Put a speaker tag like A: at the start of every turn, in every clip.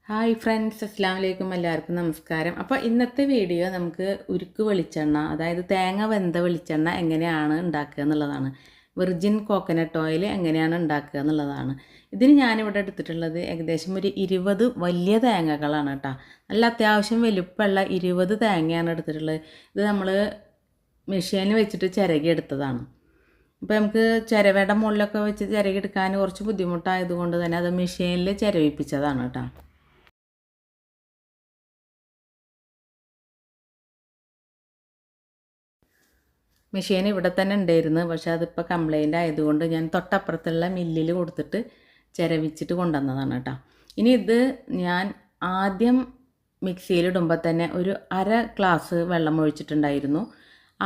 A: Hi friends, അസ്സാം വലൈക്കും. എല്ലാവർക്കും നമസ്കാരം. അപ്പോൾ ഇന്നത്തെ വീഡിയോ നമുക്ക് ഉരുക്ക് വെളിച്ചെണ്ണ, അതായത് തേങ്ങ വെന്ത വെളിച്ചെണ്ണ എങ്ങനെയാണ് ഉണ്ടാക്കുക എന്നുള്ളതാണ്. വെർജിൻ കോക്കനട്ട് ഓയിൽ എങ്ങനെയാണ് ഉണ്ടാക്കുക എന്നുള്ളതാണ്. ഇതിന് ഞാനിവിടെ എടുത്തിട്ടുള്ളത് ഏകദേശം ഒരു 20 വലിയ തേങ്ങകളാണ് കേട്ടോ. നല്ല അത്യാവശ്യം വലുപ്പമുള്ള 20 തേങ്ങയാണ് എടുത്തിട്ടുള്ളത്. ഇത് നമ്മൾ മെഷീനിൽ വെച്ചിട്ട് ചിരകി എടുത്തതാണ്. ഇപ്പോൾ നമുക്ക് ചിരവയുടെ മുകളിലൊക്കെ വെച്ച് ചിരകി എടുക്കാൻ കുറച്ച് ബുദ്ധിമുട്ടായതുകൊണ്ട് തന്നെ അത് മെഷീനിൽ ചിരവിപ്പിച്ചതാണ് കേട്ടോ. മെഷീൻ ഇവിടെ തന്നെ ഉണ്ടായിരുന്നു, പക്ഷേ അതിപ്പോൾ കംപ്ലൈൻ്റ് ആയതുകൊണ്ട് ഞാൻ തൊട്ടപ്പുറത്തുള്ള മില്ലിൽ കൊടുത്തിട്ട് ചിരവിച്ചിട്ട് കൊണ്ടുവന്നതാണ് കേട്ടോ. ഇനി ഇത് ഞാൻ ആദ്യം മിക്സിയിലിടുമ്പോൾ തന്നെ ഒരു അര ഗ്ലാസ് വെള്ളം ഒഴിച്ചിട്ടുണ്ടായിരുന്നു.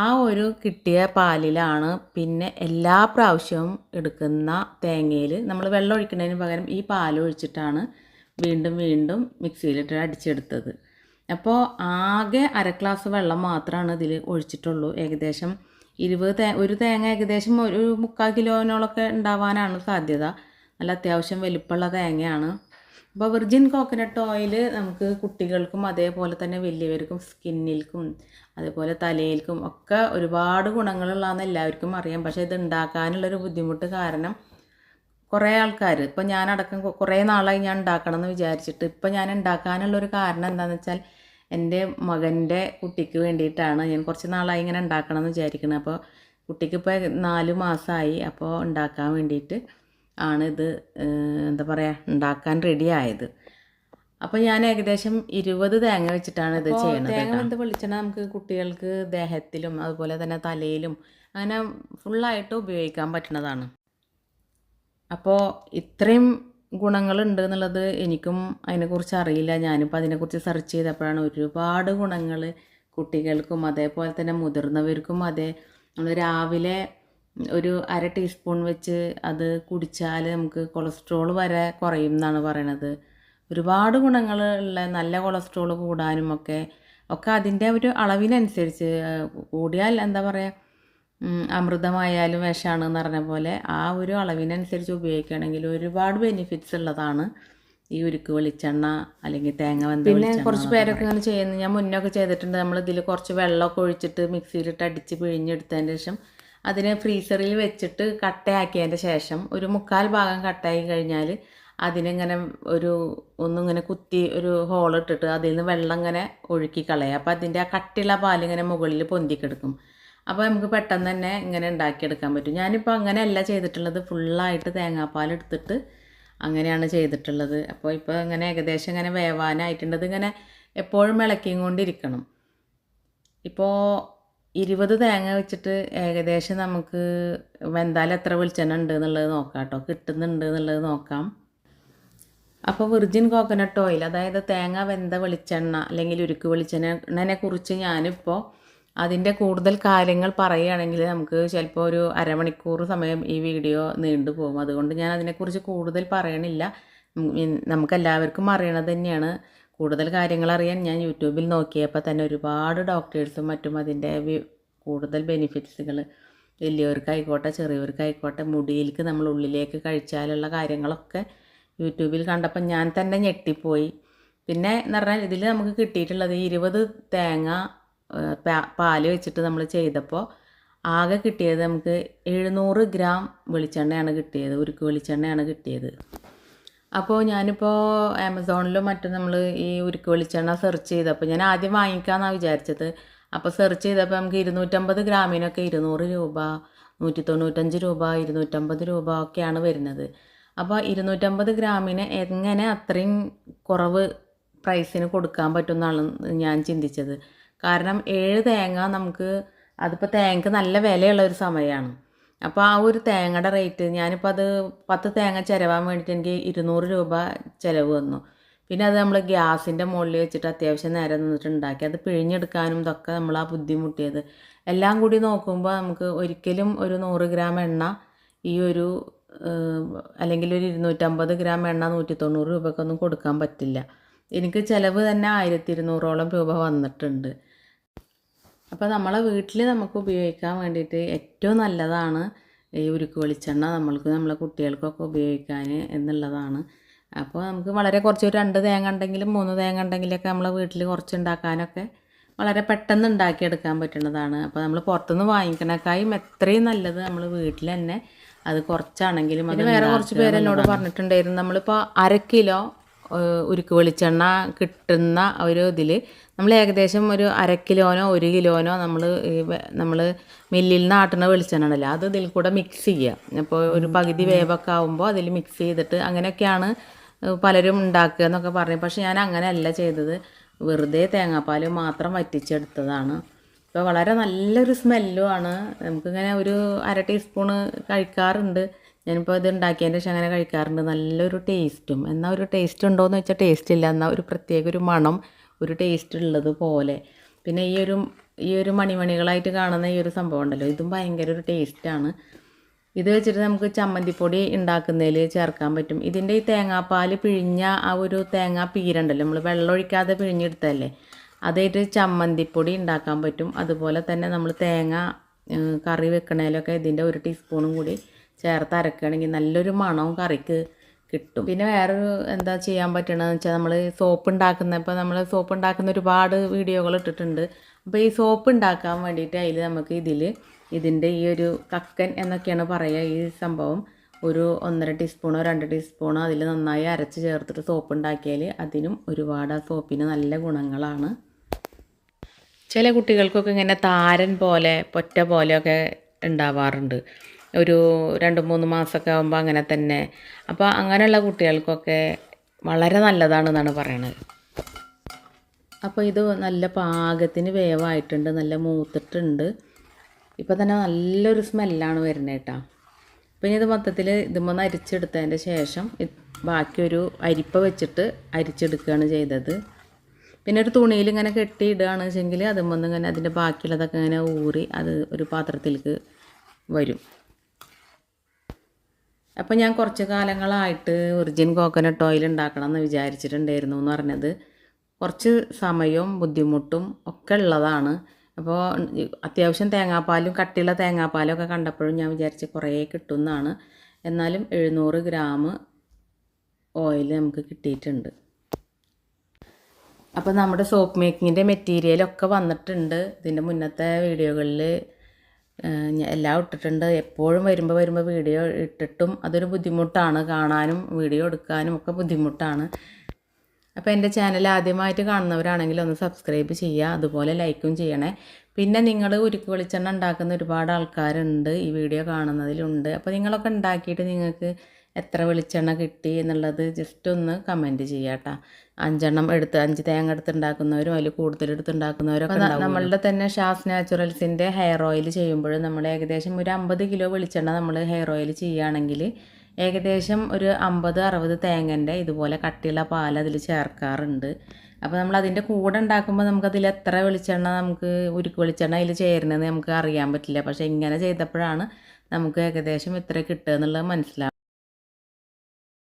A: ആ ഒരു കിട്ടിയ പാലിലാണ് പിന്നെ എല്ലാ പ്രാവശ്യവും എടുക്കുന്ന തേങ്ങയിൽ നമ്മൾ വെള്ളം ഒഴിക്കുന്നതിന് പകരം ഈ പാൽ ഒഴിച്ചിട്ടാണ് വീണ്ടും വീണ്ടും മിക്സിയിലിട്ട് അടിച്ചെടുത്തത്. അപ്പോൾ ആകെ അര ഗ്ലാസ് വെള്ളം മാത്രമാണ് ഇതിൽ ഒഴിച്ചിട്ടുള്ളൂ. ഏകദേശം ഒരു തേങ്ങ ഏകദേശം ഒരു 3/4 കിലോനോളൊക്കെ ഉണ്ടാവാനാണ് സാധ്യത. നല്ല അത്യാവശ്യം വലിപ്പമുള്ള തേങ്ങയാണ്. അപ്പോൾ വെർജിൻ കോക്കനട്ട് ഓയിൽ നമുക്ക് കുട്ടികൾക്കും അതേപോലെ തന്നെ വലിയവർക്കും സ്കിന്നിൽക്കും അതേപോലെ തലയിൽക്കും ഒക്കെ ഒരുപാട് ഗുണങ്ങളുള്ളതെന്ന് എല്ലാവർക്കും അറിയാം. പക്ഷേ ഇത് ഉണ്ടാക്കാനുള്ളൊരു ബുദ്ധിമുട്ട് കാരണം കുറേ ആൾക്കാർ, ഇപ്പോൾ ഞാനടക്കം കുറേ നാളായി ഞാൻ ഉണ്ടാക്കണം എന്ന് വിചാരിച്ചിട്ട്. ഇപ്പോൾ ഞാൻ ഉണ്ടാക്കാനുള്ളൊരു കാരണം എന്താണെന്ന് വെച്ചാൽ എൻ്റെ മകൻ്റെ കുട്ടിക്ക് വേണ്ടിയിട്ടാണ്. ഞാൻ കുറച്ച് നാളായി ഇങ്ങനെ ഉണ്ടാക്കണം എന്ന് വിചാരിക്കുന്നത്. അപ്പോൾ കുട്ടിക്കിപ്പോൾ 4 മാസമായി. അപ്പോൾ ഉണ്ടാക്കാൻ വേണ്ടിയിട്ട് ആണ് ഇത് എന്താ പറയുക ഉണ്ടാക്കാൻ റെഡി ആയത്. അപ്പോൾ ഞാൻ ഏകദേശം 20 തേങ്ങ വെച്ചിട്ടാണ് ഇത് ചെയ്യുന്നത്. തേങ്ങ വെന്ത വെളിച്ചെണ്ണ നമുക്ക് കുട്ടികൾക്ക് ദേഹത്തിലും അതുപോലെ തന്നെ തലയിലും അങ്ങനെ ഫുള്ളായിട്ട് ഉപയോഗിക്കാൻ പറ്റുന്നതാണ്. അപ്പോൾ ഇത്രയും ഗുണങ്ങളുണ്ട് എന്നുള്ളത് എനിക്കും അതിനെക്കുറിച്ച് അറിയില്ല. ഞാനിപ്പോൾ അതിനെക്കുറിച്ച് സെർച്ച് ചെയ്തപ്പോഴാണ് ഒരുപാട് ഗുണങ്ങൾ കുട്ടികൾക്കും അതേപോലെ തന്നെ മുതിർന്നവർക്കും അതെ. നമ്മൾ രാവിലെ ഒരു അര ടീസ്പൂൺ വെച്ച് അത് കുടിച്ചാൽ നമുക്ക് കൊളസ്ട്രോൾ വരെ കുറയും എന്നാണ് പറയണത്. ഒരുപാട് ഗുണങ്ങളുള്ള നല്ല കൊളസ്ട്രോൾ കൂടാനും ഒക്കെ അതിൻ്റെ ഒരു അളവിനനുസരിച്ച് കൂടിയാൽ എന്താ പറയുക, അമൃതമായാലും വിഷമാണെന്ന് പറഞ്ഞ പോലെ ആ ഒരു അളവിനനുസരിച്ച് ഉപയോഗിക്കുകയാണെങ്കിൽ ഒരുപാട് ബെനിഫിറ്റ്സ് ഉള്ളതാണ് ഈ ഉരുക്ക് വെളിച്ചെണ്ണ അല്ലെങ്കിൽ തേങ്ങ വെന്ത. പിന്നെ കുറച്ച് പേരൊക്കെ ഇങ്ങനെ ചെയ്യുന്നത് ഞാൻ മുന്നൊക്കെ ചെയ്തിട്ടുണ്ട്. നമ്മളിതിൽ കുറച്ച് വെള്ളമൊക്കെ ഒഴിച്ചിട്ട് മിക്സിയിലിട്ട് അടിച്ച് പിഴിഞ്ഞെടുത്തതിന് ശേഷം അതിനെ ഫ്രീസറിൽ വെച്ചിട്ട് കട്ടയാക്കിയതിൻ്റെ ശേഷം ഒരു 1/4 ഭാഗം കട്ടായി കഴിഞ്ഞാൽ അതിനിങ്ങനെ ഒന്നിങ്ങനെ കുത്തി ഒരു ഹോൾ ഇട്ടിട്ട് അതിൽ നിന്ന് വെള്ളം ഇങ്ങനെ ഒഴുക്കി കളയുക. അപ്പോൾ അതിൻ്റെ ആ കട്ടിയുള്ള പാലിങ്ങനെ മുകളിൽ പൊന്തിക്കെടുക്കും. അപ്പോൾ നമുക്ക് പെട്ടെന്ന് തന്നെ ഇങ്ങനെ ഉണ്ടാക്കിയെടുക്കാൻ പറ്റും. ഞാനിപ്പോൾ അങ്ങനെയല്ല ചെയ്തിട്ടുള്ളത്, ഫുള്ളായിട്ട് തേങ്ങാപ്പാൽ എടുത്തിട്ട് അങ്ങനെയാണ് ചെയ്തിട്ടുള്ളത്. അപ്പോൾ ഇപ്പോൾ ഇങ്ങനെ ഏകദേശം ഇങ്ങനെ വേവാനായിട്ടുണ്ട്. ഇങ്ങനെ എപ്പോഴും ഇളക്കിയും കൊണ്ടിരിക്കണം. ഇപ്പോൾ 20 തേങ്ങ വെച്ചിട്ട് ഏകദേശം നമുക്ക് വെന്താൽ എത്ര വെളിച്ചെണ്ണ ഉണ്ട് എന്നുള്ളത് നോക്കാം കേട്ടോ, കിട്ടുന്നുണ്ട് എന്നുള്ളത് നോക്കാം. അപ്പോൾ വെർജിൻ കോക്കനട്ട് ഓയിൽ, അതായത് തേങ്ങ വെന്ത വെളിച്ചെണ്ണ അല്ലെങ്കിൽ ഉരുക്ക് വെളിച്ചെണ്ണനെ കുറിച്ച് ഞാനിപ്പോൾ അതിൻ്റെ കൂടുതൽ കാര്യങ്ങൾ പറയുകയാണെങ്കിൽ നമുക്ക് ചിലപ്പോൾ ഒരു അരമണിക്കൂർ സമയം ഈ വീഡിയോ നീണ്ടു പോകും. അതുകൊണ്ട് ഞാൻ അതിനെക്കുറിച്ച് കൂടുതൽ പറയണില്ല. നമുക്കെല്ലാവർക്കും അറിയണത് തന്നെയാണ്. കൂടുതൽ കാര്യങ്ങൾ അറിയാൻ ഞാൻ യൂട്യൂബിൽ നോക്കിയപ്പോൾ തന്നെ ഒരുപാട് ഡോക്ടേഴ്സും മറ്റും അതിൻ്റെ കൂടുതൽ ബെനിഫിറ്റ്സുകൾ വലിയവർക്കായിക്കോട്ടെ ചെറിയവർക്കായിക്കോട്ടെ മുടിയിലേക്ക് നമ്മൾ ഉള്ളിലേക്ക് കഴിച്ചാലുള്ള കാര്യങ്ങളൊക്കെ യൂട്യൂബിൽ കണ്ടപ്പോൾ ഞാൻ തന്നെ ഞെട്ടിപ്പോയി. പിന്നെ എന്ന് പറഞ്ഞാൽ ഇതിൽ നമുക്ക് കിട്ടിയിട്ടുള്ളത് 20 തേങ്ങ പാല് വെച്ചിട്ട് നമ്മൾ ചെയ്തപ്പോൾ ആകെ കിട്ടിയത് നമുക്ക് 700 ഗ്രാം വെളിച്ചെണ്ണയാണ് കിട്ടിയത്, ഉരുക്ക് വെളിച്ചെണ്ണയാണ് കിട്ടിയത്. അപ്പോൾ ഞാനിപ്പോൾ ആമസോണിലും മറ്റും നമ്മൾ ഈ ഉരുക്ക് വെളിച്ചെണ്ണ സെർച്ച് ചെയ്തപ്പോൾ ഞാൻ ആദ്യം വാങ്ങിക്കാമെന്നാണ് വിചാരിച്ചത്. അപ്പോൾ സെർച്ച് ചെയ്തപ്പോൾ നമുക്ക് 250 ഗ്രാമിനൊക്കെ 200 രൂപ, 195 രൂപ, 250 രൂപ ഒക്കെയാണ് വരുന്നത്. അപ്പോൾ 250 ഗ്രാമിന് എങ്ങനെ അത്രയും കുറവ് പ്രൈസിന് കൊടുക്കാൻ പറ്റുമെന്നാണ് ഞാൻ ചിന്തിച്ചത്. കാരണം 7 തേങ്ങ നമുക്ക് അതിപ്പോൾ തേങ്ങക്ക് നല്ല വിലയുള്ള ഒരു സമയമാണ്. അപ്പോൾ ആ ഒരു തേങ്ങയുടെ റേറ്റ് ഞാനിപ്പോൾ അത് 10 തേങ്ങ ചിരവാൻ വേണ്ടിയിട്ട് എനിക്ക് 200 രൂപ ചിലവ് വന്നു. പിന്നെ അത് നമ്മൾ ഗ്യാസിൻ്റെ മുകളിൽ വെച്ചിട്ട് അത്യാവശ്യം നേരം നിന്നിട്ട് ഉണ്ടാക്കി അത് പിഴിഞ്ഞെടുക്കാനും ഇതൊക്കെ നമ്മൾ ആ ബുദ്ധിമുട്ടിയത് എല്ലാം കൂടി നോക്കുമ്പോൾ നമുക്ക് ഒരിക്കലും ഒരു 100 ഗ്രാം എണ്ണ ഈ ഒരു അല്ലെങ്കിൽ ഒരു 250 ഗ്രാം എണ്ണ 190 രൂപക്കൊന്നും കൊടുക്കാൻ പറ്റില്ല. എനിക്ക് ചിലവ് തന്നെ 1200ഓളം രൂപ വന്നിട്ടുണ്ട്. അപ്പോൾ നമ്മളെ വീട്ടിൽ നമുക്ക് ഉപയോഗിക്കാൻ വേണ്ടിയിട്ട് ഏറ്റവും നല്ലതാണ് ഈ ഉരുക്ക് വെളിച്ചെണ്ണ, നമ്മളെ കുട്ടികൾക്കൊക്കെ ഉപയോഗിക്കാൻ എന്നുള്ളതാണ്. അപ്പോൾ നമുക്ക് വളരെ കുറച്ച് ഒരു 2 തേങ്ങ ഉണ്ടെങ്കിലും 3 തേങ്ങ ഉണ്ടെങ്കിലൊക്കെ നമ്മളെ വീട്ടിൽ കുറച്ച് ഉണ്ടാക്കാനൊക്കെ വളരെ പെട്ടെന്ന് ഉണ്ടാക്കിയെടുക്കാൻ പറ്റുന്നതാണ്. അപ്പോൾ നമ്മൾ പുറത്തുനിന്ന് വാങ്ങിക്കണേക്കാളും എത്രയും നല്ലത് നമ്മൾ വീട്ടിൽ തന്നെ അത് കുറച്ചാണെങ്കിലും അത് വേറെ കുറച്ച് പേര് എന്നോട് പറഞ്ഞിട്ടുണ്ടായിരുന്നു നമ്മളിപ്പോൾ 1/2 കിലോ ഉരുക്ക് വെളിച്ചെണ്ണ കിട്ടുന്ന ഒരു ഇതിൽ നമ്മൾ ഏകദേശം ഒരു 1/2 കിലോനോ 1 കിലോനോ നമ്മൾ മില്ലിൽ നിന്ന് ആട്ടുന്ന വെളിച്ചെണ്ണ ഉണ്ടല്ലോ അത് ഇതിൽ കൂടെ മിക്സ് ചെയ്യുക. അപ്പോൾ ഒരു പകുതി വേവൊക്കെ ആകുമ്പോൾ അതിൽ മിക്സ് ചെയ്തിട്ട് അങ്ങനെയൊക്കെയാണ് പലരും ഉണ്ടാക്കുക എന്നൊക്കെ പറഞ്ഞു. പക്ഷേ ഞാൻ അങ്ങനെയല്ല ചെയ്തത്, വെറുതെ തേങ്ങാപ്പാൽ മാത്രം വറ്റിച്ചെടുത്തതാണ്. ഇപ്പോൾ വളരെ നല്ലൊരു സ്മെല്ലുമാണ്. നമുക്കിങ്ങനെ ഒരു 1/2 ടീസ്പൂണ് കഴിക്കാറുണ്ട്. ഞാനിപ്പോൾ ഇത് ഉണ്ടാക്കിയതിൻ്റെ ശേഷം അങ്ങനെ കഴിക്കാറുണ്ട്. നല്ലൊരു ടേസ്റ്റും. എന്നാൽ ഒരു ടേസ്റ്റ് ഉണ്ടോയെന്ന് വെച്ചാൽ ടേസ്റ്റ് ഇല്ല, എന്നാൽ ഒരു പ്രത്യേക ഒരു മണം, ഒരു ടേസ്റ്റ് ഉള്ളത് പോലെ. പിന്നെ ഈ ഒരു മണിമണികളായിട്ട് കാണുന്ന ഈ ഒരു സംഭവം ഉണ്ടല്ലോ, ഇതും ഭയങ്കര ഒരു ടേസ്റ്റാണ്. ഇത് വെച്ചിട്ട് നമുക്ക് ചമ്മന്തിപ്പൊടി ഉണ്ടാക്കുന്നതിൽ ചേർക്കാൻ പറ്റും. ഇതിൻ്റെ ഈ തേങ്ങാപ്പാൽ പിഴിഞ്ഞ ആ ഒരു തേങ്ങാ പീരുണ്ടല്ലോ, നമ്മൾ വെള്ളം ഒഴിക്കാതെ പിഴിഞ്ഞെടുത്തതല്ലേ, അതായിട്ട് ചമ്മന്തിപ്പൊടി ഉണ്ടാക്കാൻ പറ്റും. അതുപോലെ തന്നെ നമ്മൾ തേങ്ങ കറി വെക്കണേലൊക്കെ ഇതിൻ്റെ 1 ടീസ്പൂണും കൂടി ചേർത്ത് അരക്കുകയാണെങ്കിൽ നല്ലൊരു മണവും കറിക്ക് കിട്ടും. പിന്നെ വേറൊരു എന്താ ചെയ്യാൻ പറ്റണമെന്ന് വെച്ചാൽ നമ്മൾ സോപ്പ് ഉണ്ടാക്കുന്ന, ഇപ്പോൾ നമ്മൾ സോപ്പ് ഉണ്ടാക്കുന്ന ഒരുപാട് വീഡിയോകൾ ഇട്ടിട്ടുണ്ട്. അപ്പോൾ ഈ സോപ്പ് ഉണ്ടാക്കാൻ വേണ്ടിയിട്ട് അതിൽ നമുക്ക് ഇതിൻ്റെ ഈ ഒരു കക്കൻ എന്നൊക്കെയാണ് പറയുക ഈ സംഭവം, ഒരു 1.5 ടീസ്പൂണോ 2 ടീസ്പൂണോ അതിൽ നന്നായി അരച്ച് ചേർത്തിട്ട് സോപ്പ് ഉണ്ടാക്കിയാൽ അതിനും ഒരുപാട് ആ സോപ്പിന് നല്ല ഗുണങ്ങളാണ്. ചില കുട്ടികൾക്കൊക്കെ ഇങ്ങനെ താരൻ പോലെ പൊറ്റ പോലെയൊക്കെ ഉണ്ടാവാറുണ്ട്, ഒരു 2-3 മാസമൊക്കെ ആകുമ്പോൾ അങ്ങനെ തന്നെ. അപ്പോൾ അങ്ങനെയുള്ള കുട്ടികൾക്കൊക്കെ വളരെ നല്ലതാണെന്നാണ് പറയണത്. അപ്പോൾ ഇത് നല്ല പാകത്തിന് വേവായിട്ടുണ്ട്, നല്ല മൂത്തിട്ടുണ്ട്. ഇപ്പോൾ തന്നെ നല്ലൊരു സ്മെല്ലാണ് വരുന്നത് കേട്ടോ. പിന്നെ ഇത് മൊത്തത്തിൽ ഇതുമൊന്ന് അരിച്ചെടുത്തതിൻ്റെ ശേഷം ബാക്കി ഒരു അരിപ്പ വെച്ചിട്ട് അരിച്ചെടുക്കുകയാണ് ചെയ്തത്. പിന്നെ ഒരു തുണിയിൽ ഇങ്ങനെ കെട്ടിയിടുകയാണ് വെച്ചെങ്കിൽ അതുമൊന്ന് ഇങ്ങനെ അതിൻ്റെ ബാക്കിയുള്ളതൊക്കെ ഇങ്ങനെ ഊറി അത് ഒരു പാത്രത്തിലേക്ക് വരും. അപ്പോൾ ഞാൻ കുറച്ച് കാലങ്ങളായിട്ട് വിർജിൻ കോക്കനട്ട് ഓയിൽ ഉണ്ടാക്കണം എന്ന് വിചാരിച്ചിട്ടുണ്ടായിരുന്നു എന്ന് പറഞ്ഞത്. കുറച്ച് സമയവും ബുദ്ധിമുട്ടും ഒക്കെ ഉള്ളതാണ്. അപ്പോൾ അത്യാവശ്യം തേങ്ങാപ്പാലും കട്ടിയുള്ള തേങ്ങാപ്പാലും ഒക്കെ കണ്ടപ്പോഴും ഞാൻ വിചാരിച്ച് കുറേ കിട്ടുമെന്നാണ്. എന്നാലും 700 ഗ്രാം ഓയിൽ നമുക്ക് കിട്ടിയിട്ടുണ്ട്. അപ്പോൾ നമ്മുടെ സോപ്പ് മേക്കിങ്ങിൻ്റെ മെറ്റീരിയലൊക്കെ വന്നിട്ടുണ്ട്. ഇതിൻ്റെ മുന്നത്തെ വീഡിയോകളിൽ എല്ലാം ഇട്ടിട്ടുണ്ട്. എപ്പോഴും വരുമ്പോൾ വീഡിയോ ഇട്ടിട്ടും അതൊരു ബുദ്ധിമുട്ടാണ്, കാണാനും വീഡിയോ എടുക്കാനും ഒക്കെ ബുദ്ധിമുട്ടാണ്. അപ്പോൾ എൻ്റെ ചാനൽ ആദ്യമായിട്ട് കാണുന്നവരാണെങ്കിൽ ഒന്ന് സബ്സ്ക്രൈബ് ചെയ്യുക, അതുപോലെ ലൈക്കും ചെയ്യണേ. പിന്നെ നിങ്ങൾ ഉരുക്ക് വെളിച്ചെണ്ണ ഉണ്ടാക്കുന്ന ഒരുപാട് ആൾക്കാരുണ്ട്, ഈ വീഡിയോ കാണുന്നതിലുണ്ട്. അപ്പോൾ നിങ്ങളൊക്കെ ഉണ്ടാക്കിയിട്ട് നിങ്ങൾക്ക് എത്ര വെളിച്ചെണ്ണ കിട്ടി എന്നുള്ളത് ജസ്റ്റ് ഒന്ന് കമൻറ്റ് ചെയ്യുക കേട്ടോ. 5 തേങ്ങ എടുത്ത് ഉണ്ടാക്കുന്നവരും അതിൽ കൂടുതലെടുത്ത് ഉണ്ടാക്കുന്നവരൊക്കെ നമ്മളുടെ തന്നെ ഷാസ് നാച്ചുറൽസിൻ്റെ ഹെയർ ഓയിൽ ചെയ്യുമ്പോൾ നമ്മൾ ഏകദേശം ഒരു 50 കിലോ വെളിച്ചെണ്ണ നമ്മൾ ഹെയർ ഓയിൽ ചെയ്യുകയാണെങ്കിൽ ഏകദേശം ഒരു 50-60 തേങ്ങൻ്റെ ഇതുപോലെ കട്ടിയുള്ള പാൽ അതിൽ ചേർക്കാറുണ്ട്. അപ്പോൾ നമ്മൾ അതിൻ്റെ കൂടെ ഉണ്ടാക്കുമ്പോൾ നമുക്കതിൽ എത്ര വെളിച്ചെണ്ണ നമുക്ക് ഉരുക്ക് വെളിച്ചെണ്ണ അതിൽ ചേരുന്നതെന്ന് നമുക്ക് അറിയാൻ പറ്റില്ല. പക്ഷേ ഇങ്ങനെ ചെയ്തപ്പോഴാണ് നമുക്ക് ഏകദേശം ഇത്ര കിട്ടുക എന്നുള്ളത് മനസ്സിലാവും.